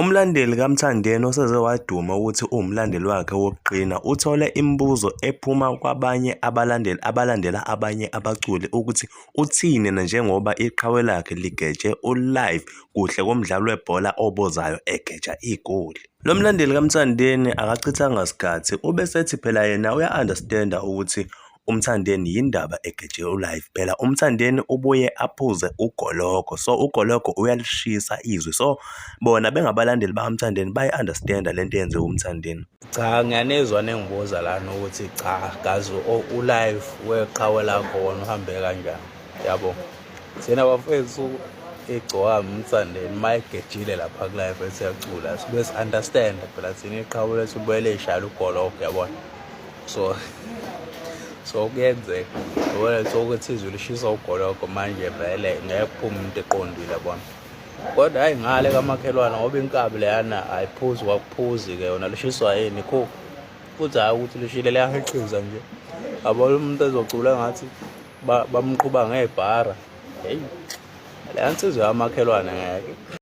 Umlandeli kaMthandeni oseze waduma ukuthi uwumlandeli wakhe wokuqina uthole imibuzo ephuma kwabanye abalandela abanye abaculi ukuthi uthini njengoba iqhawe lakhe ligeje ulive kuhle komdlalo webhola obozayo egeja igoli. Lo mlandeli kaMthandeni akachithanga isikhathi ubesethi phela yena uya-understanda ukuthi uMthandeni yindaba egeje ulive. Phela uMthandeni ubuye aphuze uGologo, so uGologo uyalishisa izwi, so bona bengabalandeli bakaMthandeni bayi-understanda lento eyenziwe uMthandeni. Cha, ngiyanezwa nengibuza lana ukuthi cha gazi ulive weqhawe lakho wona uhambe kanjani, yabo. Thina bafethu Igcokama uMthandeni mayigejile lapha ku-live esiyacula sibe si-understand phela thina iqhawe lethu libuye lishayela uGologo, yabona. So kuyenzeka yabona ukuthi izwi lishisa uGologo manje vele ngeke kuphume umuntu eqondile, yabona. Kodwa hayi ngale kamakhelwane ngoba inkabi leyana ayiphuzi kwakuphuzi-ke yona lishiswa yini ikhokhu futhi hayi ukuthi lishile liyahiqiza nje. Yabona umuntu ezocula ngathi bamqhuba ngebhara, heyi leya nsizwa yamakhelwane ngeke.